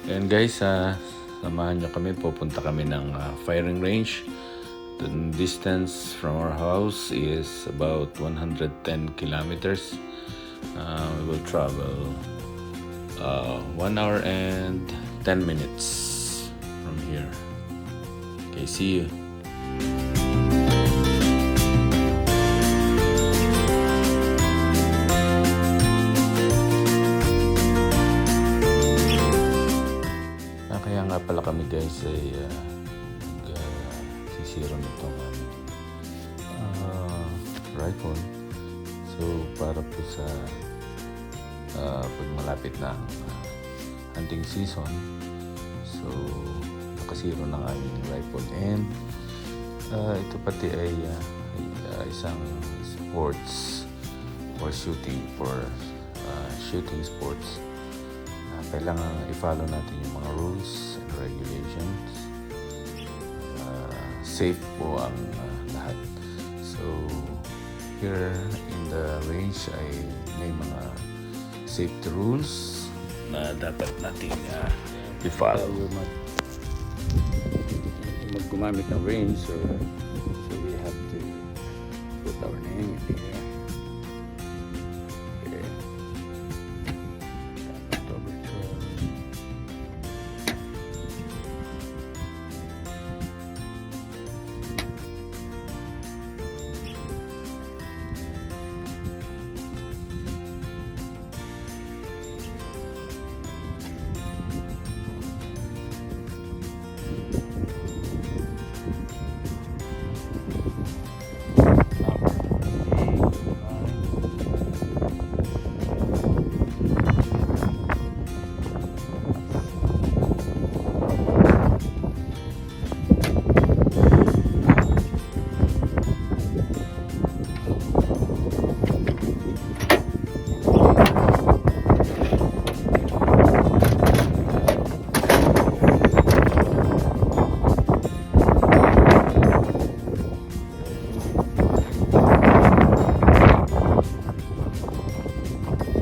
And guys, samahan nyo kami. Pupunta kami ng firing range. The distance from our house is about 110 kilometers. We will travel 1 hour and 10 minutes from here. Okay, see you. Kaya nga pala kami guys ay sisiro nitong rifle. So para po sa pag malapit na ang hunting season, so nakasiro ng aming rifle. And ito pati ay isang sports or shooting sports. Kailangan i-follow natin yung mga rules and regulations. Safe po ang lahat. So, here in the range ay may mga safety rules na dapat nating i-follow. Gumamit ng range, so we have to put our name in here.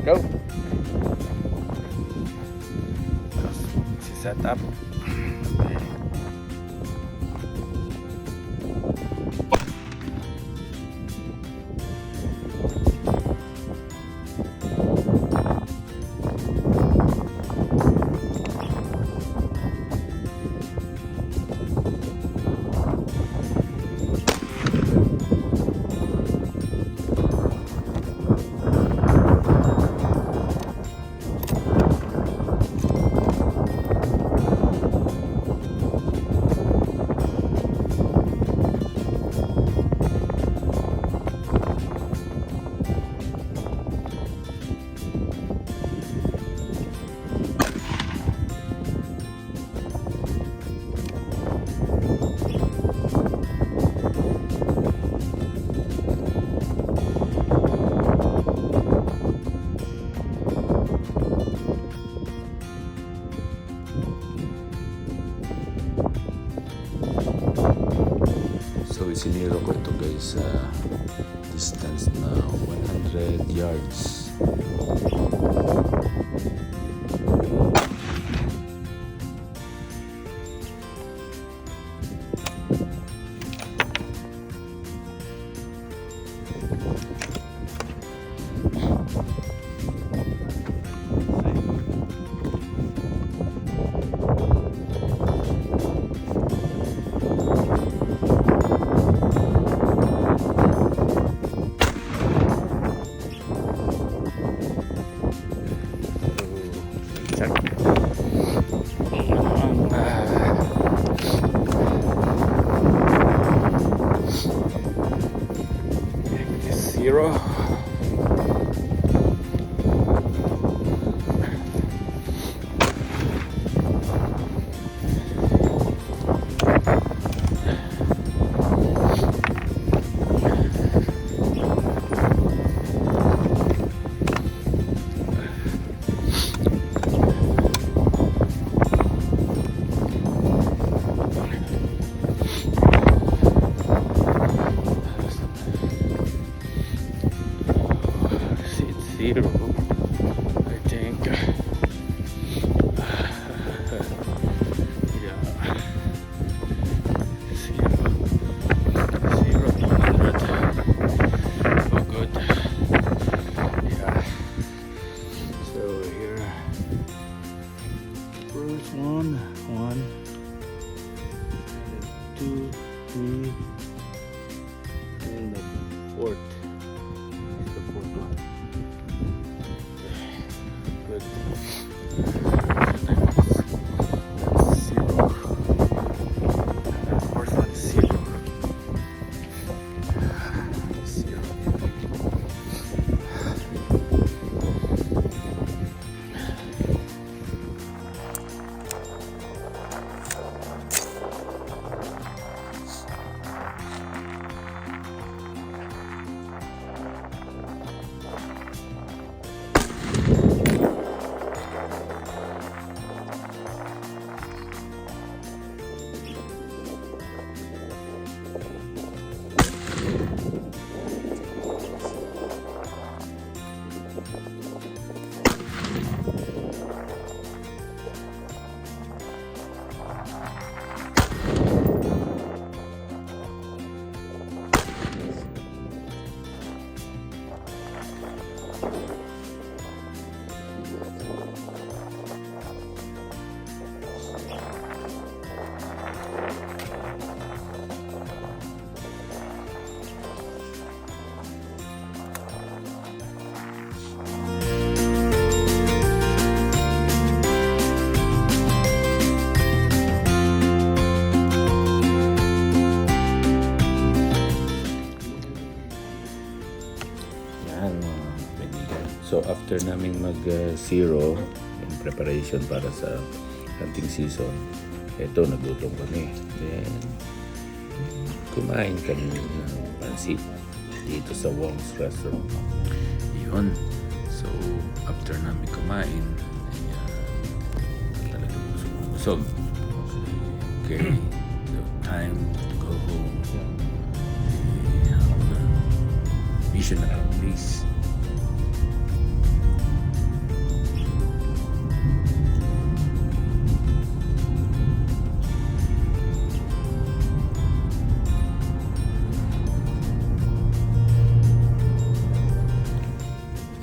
Go. Set up. So isiniro ko ito guys sa distance na 100 yards. First one, two, three, and the fourth. It's the fourth one. Good. That's zero. Fourth one is zero. Zero. So after naming mag-zero yung preparation para sa hunting season, eto nagutom kami. Then kumain kami ng pansit dito sa Wong's Restaurant. Yun. So after namin kumain, talagang busog. Okay. So time to go home. Mission accomplished.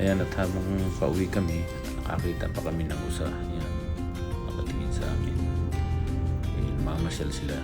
Ayan, at habang pauwi kami, nakakita pa kami ng usa. Ayan, nakatingin sa amin. Mamasyal sila.